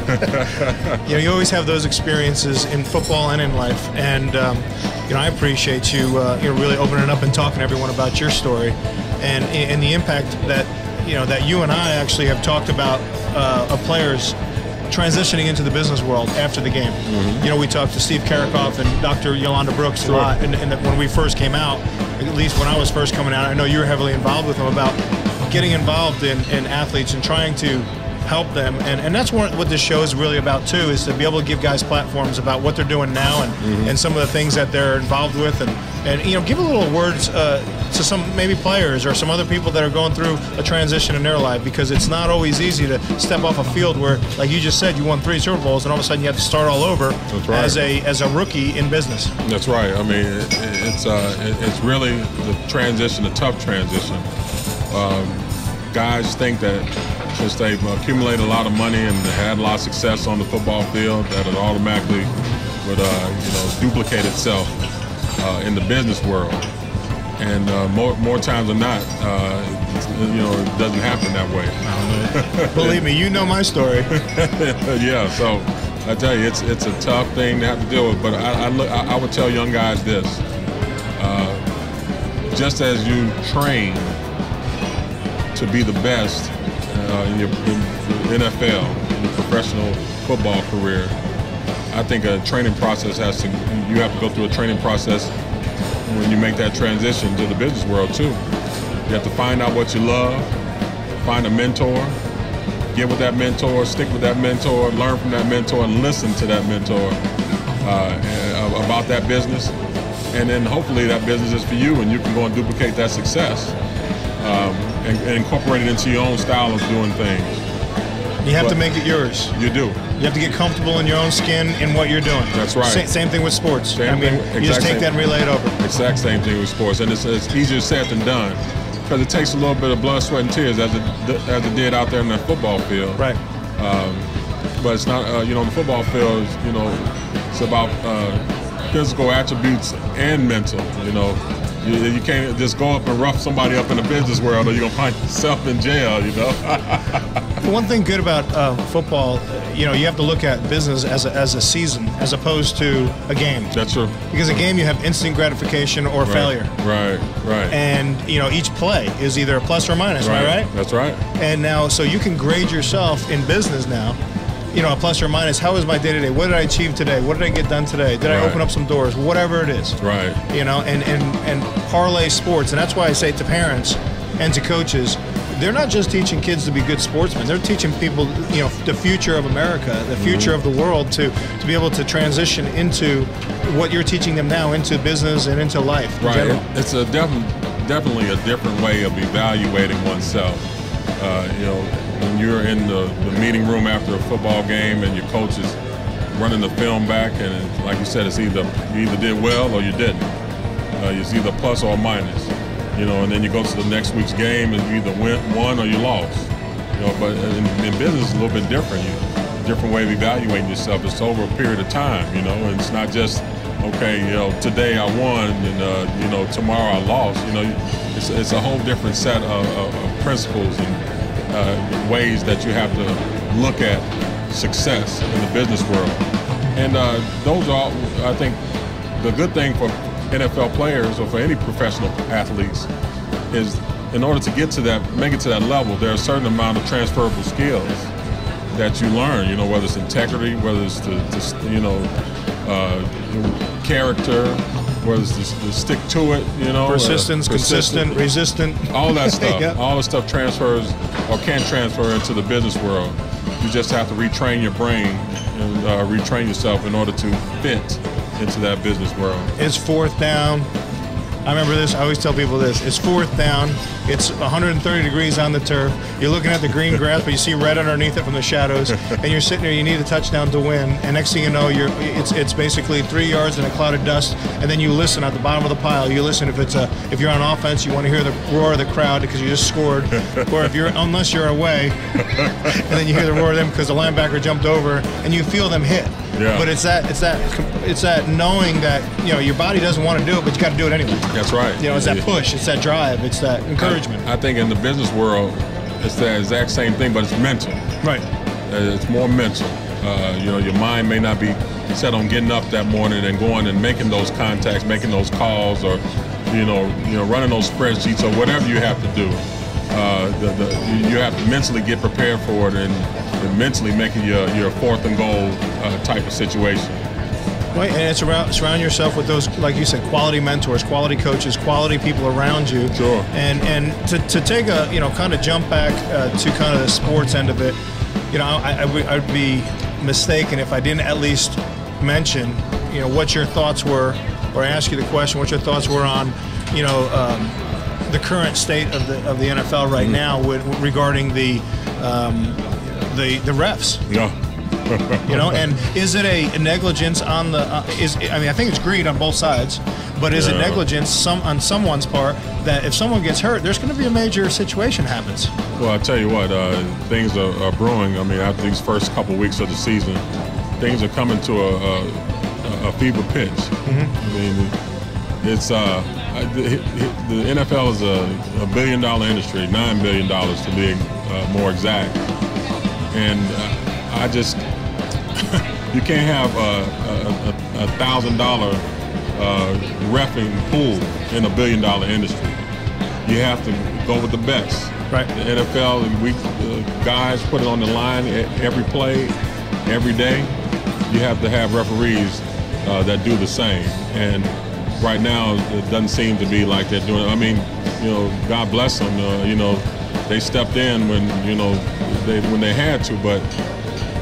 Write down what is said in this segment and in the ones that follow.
You know, you always have those experiences in football and in life, and you know, I appreciate you, you know, really opening up and talking to everyone about your story, and the impact that that you and I actually have talked about of players transitioning into the business world after the game. You know, we talked to Steve Karakoff and Dr. Yolanda Brooks a lot, and when we first came out, at least when I was first coming out, I know you were heavily involved with them about getting involved in athletes and trying to help them, and that's what this show is really about too, is to be able to give guys platforms about what they're doing now and some of the things that they're involved with, and you know, give a little words to some maybe players or some other people that are going through a transition in their life, because it's not always easy to step off a field where, like you just said, you won 3 Super Bowls and all of a sudden you have to start all over. That's right. as a rookie in business. That's right. I mean, it's really the transition, a tough transition. Guys think that since they've accumulated a lot of money and had a lot of success on the football field, that it automatically would duplicate itself in the business world. And more times than not, it doesn't happen that way. Believe me, you know my story. Yeah, so I tell you, it's a tough thing to have to deal with. But I would tell young guys this: just as you train to be the best in your NFL, in your professional football career, I think a training process you have to go through a training process when you make that transition to the business world too. You have to find out what you love, find a mentor, get with that mentor, stick with that mentor, learn from that mentor, and listen to that mentor about that business. And then hopefully that business is for you and you can go and duplicate that success. And incorporate it into your own style of doing things. You have to make it yours. You do. You have to get comfortable in your own skin in what you're doing. That's right. Same thing with sports. Exact you just take that and relay it over. Exact same thing with sports, and it's easier said than done, because it takes a little bit of blood, sweat, and tears, as it did out there in the football field. Right. But it's not. On the football field, it's about physical attributes and mental. You can't just go up and rough somebody up in the business world, or you're gonna find yourself in jail. One thing good about football, you have to look at business as a season as opposed to a game. That's true. Because a game, you have instant gratification or failure. Right. And each play is either a plus or minus. Right. Am I right? That's right. And now, so you can grade yourself in business now. A plus or minus. How was my day-to-day? What did I achieve today? What did I get done today? Did I open up some doors? Whatever it is. Right. And parlay sports. And that's why I say to parents and to coaches, they're not just teaching kids to be good sportsmen. They're teaching people, the future of America, the future of the world, to be able to transition into what you're teaching them now, into business and into life. Right. It's definitely a different way of evaluating oneself. When you're in the meeting room after a football game and your coach is running the film back, and like you said, it's you either did well or you didn't. It's either plus or minus. And then you go to the next week's game and you either won or you lost. But in business it's a little bit different. Different way of evaluating yourself. It's over a period of time, and it's not just, okay, today I won and tomorrow I lost. It's a whole different set of principles and ways that you have to look at success in the business world. And those are, I think, the good thing for NFL players or for any professional athletes is, in order to get to that, make it to that level, there are a certain amount of transferable skills that you learn. Whether it's integrity, whether it's character, whether it's to stick to it. Persistence, consistent, resistant. All that stuff. Yep. All the stuff transfers or can transfer into the business world. You just have to retrain your brain and retrain yourself in order to fit into that business world. It's 4th down. I remember this. I always tell people this. It's 4th down. It's 130 degrees on the turf. You're looking at the green grass, but you see red underneath it from the shadows. And you're sitting there. You need a touchdown to win. And next thing you know, it's basically 3 yards in a cloud of dust. And then you listen at the bottom of the pile. You listen if you're on offense, you want to hear the roar of the crowd because you just scored. Or unless you're away, and then you hear the roar of them because the linebacker jumped over, and you feel them hit. Yeah. But it's that knowing that your body doesn't want to do it, but you got to do it anyway. That's right. It's that push, it's that drive, it's that encouragement. I think in the business world, it's the exact same thing, but it's mental. Right. It's more mental. Your mind may not be set on getting up that morning and going and making those contacts, making those calls, or running those spreadsheets or whatever you have to do. You have to mentally get prepared for it and mentally making your fourth and goal type of situation. Right, and it's surround yourself with those, like you said, quality mentors, quality coaches, quality people around you. Sure. And to take a kind of jump back to kind of the sports end of it, I'd be mistaken if I didn't at least mention what your thoughts were, or ask you the question what your thoughts were on the current state of the NFL right now regarding the refs. Yeah. And is it a negligence on the? I think it's greed on both sides, but is it negligence on someone's part that if someone gets hurt, there's going to be a major situation happens? Well, I tell you what, things are brewing. I mean, after these first couple weeks of the season, things are coming to a fever pitch. I mean, it's the NFL is a $1 billion industry, $9 billion to be more exact, and I just. You can't have a $1,000 reffing pool in a $1 billion industry. You have to go with the best. Right. The NFL, guys put it on the line every play, every day. You have to have referees that do the same. And right now, it doesn't seem to be like they're doing it. I mean, God bless them. They stepped in when they had to, but.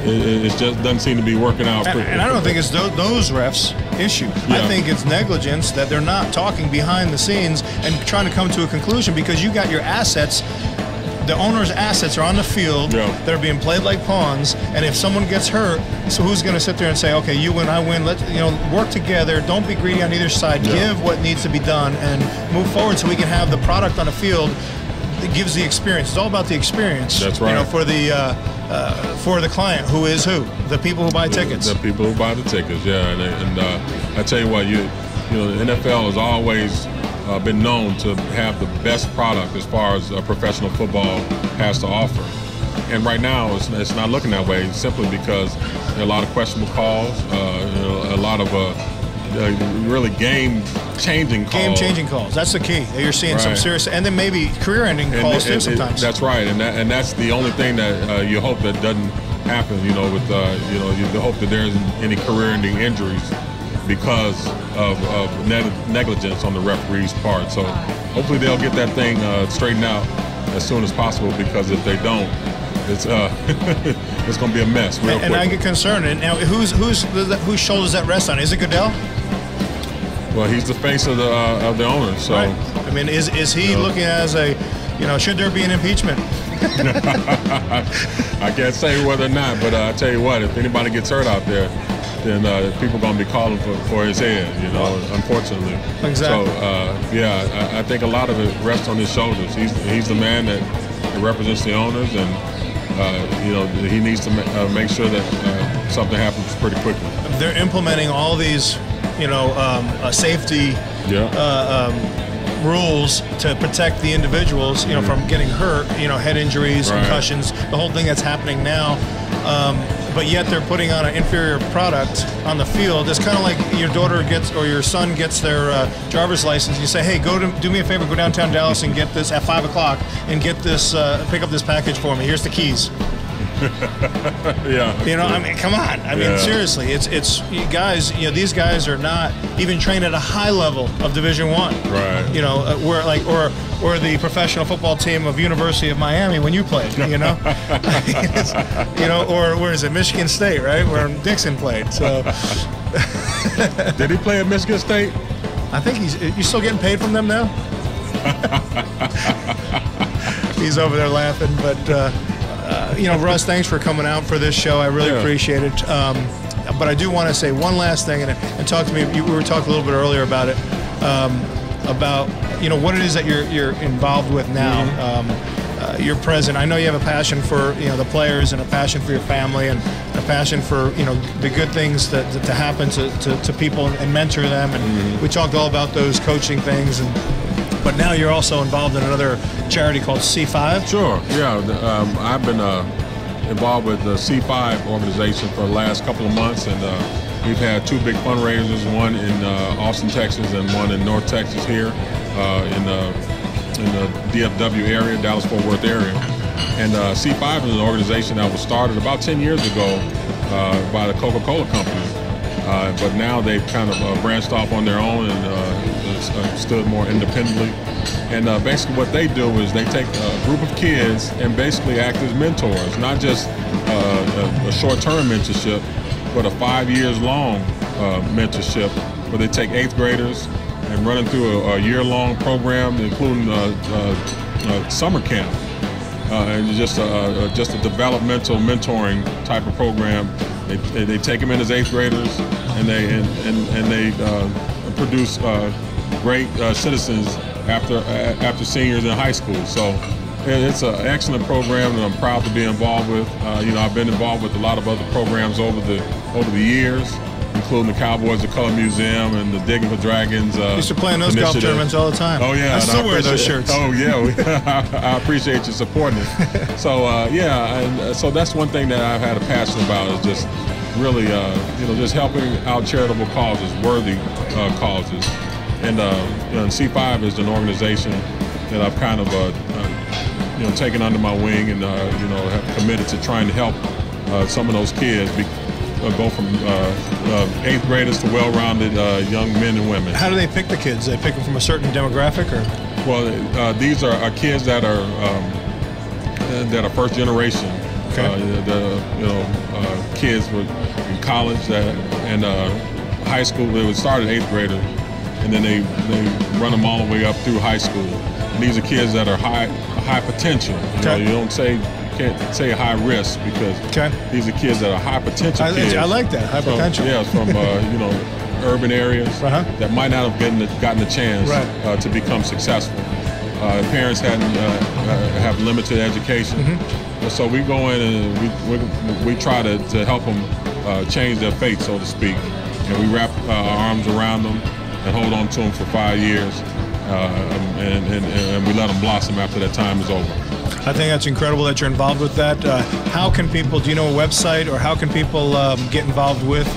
It just doesn't seem to be working out. And I don't think it's those refs' issue. Yeah. I think it's negligence that they're not talking behind the scenes and trying to come to a conclusion, because you got your assets. The owner's assets are on the field. Yeah. They're being played like pawns. And if someone gets hurt, so who's going to sit there and say, okay, you win, I win. Let's work together. Don't be greedy on either side. Yeah. Give what needs to be done and move forward so we can have the product on the field. It gives the experience. It's all about the experience. That's right. For the client, who is who? The people who buy tickets. The people who buy the tickets, yeah. And I tell you what, the NFL has always been known to have the best product as far as professional football has to offer. And right now, it's not looking that way, simply because there are a lot of questionable calls, a lot of really game-changing calls. Game-changing calls. That's the key. You're seeing some serious, and then maybe career-ending calls too sometimes. That's right, and that's the only thing that you hope that doesn't happen. You hope that there isn't any career-ending injuries because of negligence on the referee's part. So hopefully they'll get that thing straightened out as soon as possible, because if they don't, it's it's going to be a mess real quick. And I get concerned. And now, whose shoulders that rest on? Is it Goodell? Well, he's the face of the owner. So, right. I mean, is he looking as a, should there be an impeachment? I can't say whether or not, but I tell you what, if anybody gets hurt out there, then people are going to be calling for his head, unfortunately. Exactly. So, I think a lot of it rests on his shoulders. He's the man that represents the owners, and he needs to make sure that something happens pretty quickly. They're implementing all these, safety rules to protect the individuals, from getting hurt, head injuries, concussions, the whole thing that's happening now. But yet they're putting on an inferior product on the field. It's kind of like your daughter gets, or your son gets their driver's license. You say, hey, do me a favor, go downtown Dallas and get this at 5 o'clock and get this, pick up this package for me. Here's the keys. Yeah. I mean, come on. I mean, seriously, it's you guys. These guys are not even trained at a high level of Division I. Right. Or the professional football team of University of Miami when you played. Or where is it? Michigan State, right? Where Dixon played. So. Did he play at Michigan State? I think you still getting paid from them now? He's over there laughing, but. Russ, thanks for coming out for this show. I really appreciate it. But I do want to say one last thing, and talk to me. We were talking a little bit earlier about it, about what it is that you're involved with now. You're present. I know you have a passion for the players, and a passion for your family, and a passion for the good things that happen to people, and mentor them. And we talked all about those coaching things, but now you're also involved in another charity called C5. Sure. Yeah. I've been involved with the C5 organization for the last couple of months, and we've had 2 big fundraisers, one in Austin, Texas, and one in North Texas here in the DFW area, Dallas-Fort Worth area. And C5 is an organization that was started about 10 years ago by the Coca-Cola company. But now they've kind of branched off on their own and stood more independently. And basically what they do is they take a group of kids and basically act as mentors, not just a short-term mentorship, but a 5 years long mentorship where they take 8th graders and run them through a year-long program, including summer camp. And just a developmental mentoring type of program. They take them in as 8th graders, and they produce great citizens after seniors in high school. So it's an excellent program that I'm proud to be involved with. I've been involved with a lot of other programs over the years, including the Cowboys of Color Museum and the Digging for Dragons. Used to play in those golf tournaments all the time. Oh yeah, I still wear those shirts. Oh yeah, I appreciate you supporting it. So so that's one thing that I've had a passion about, is just really just helping out charitable causes, worthy causes. And C5 is an organization that I've kind of taken under my wing, and have committed to trying to help some of those kids go from 8th graders to well-rounded young men and women. How do they pick the kids? They pick them from a certain demographic, or? Well, these are kids that are first generation. Okay. Kids in college and high school. They would start at 8th grader, and then they run them all the way up through high school. And these are kids that are high potential. You can't say high risk, because these are kids that are high potential kids. I like that, high potential. Yeah, from urban areas that might not have gotten a chance to become successful. Parents have limited education, so we go in and we try to help them change their fate, so to speak, and we wrap our arms around them and hold on to them for 5 years, and we let them blossom after that time is over. I think that's incredible that you're involved with that. How can people, do you know a website, or how can people get involved with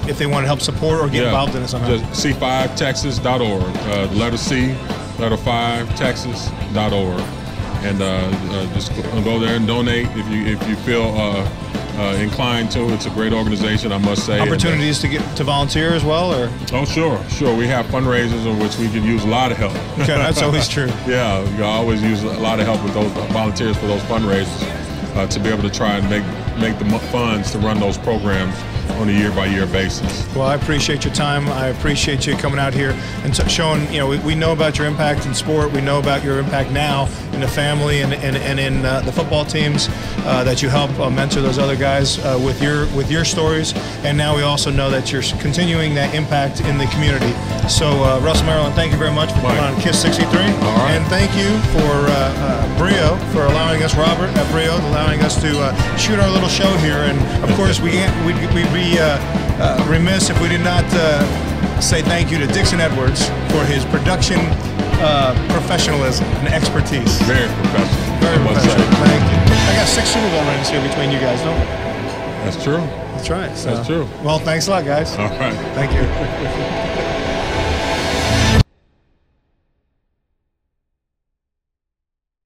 if they want to help support or get involved in it somehow? Just c5texas.org, letter C, letter 5, texas.org. And just go there and donate if you feel inclined to. It's a great organization, I must say. Opportunities to volunteer as well, or? Oh, sure. We have fundraisers in which we could use a lot of help. Okay, that's always true. Yeah, you always use a lot of help with those volunteers for those fundraisers to be able to try and make the funds to run those programs on a year-by-year basis. Well, I appreciate your time. I appreciate you coming out here and showing, we know about your impact in sport. We know about your impact now in the family and in the football teams, that you help mentor those other guys with your stories. And now we also know that you're continuing that impact in the community. So, Russell Maryland, thank you very much for coming on KISS 63. All right. And thank you for Brio for allowing us, Robert at Brio, allowing us to shoot our little show here. And of course, we'd be remiss if we did not say thank you to Dixon Edwards for his production professionalism and expertise. Very professional. Very professional. Thank you. I got 6 Super Bowl rings here between you guys, don't I? That's true. That's right. So, that's true. Well, thanks a lot, guys. All right. Thank you.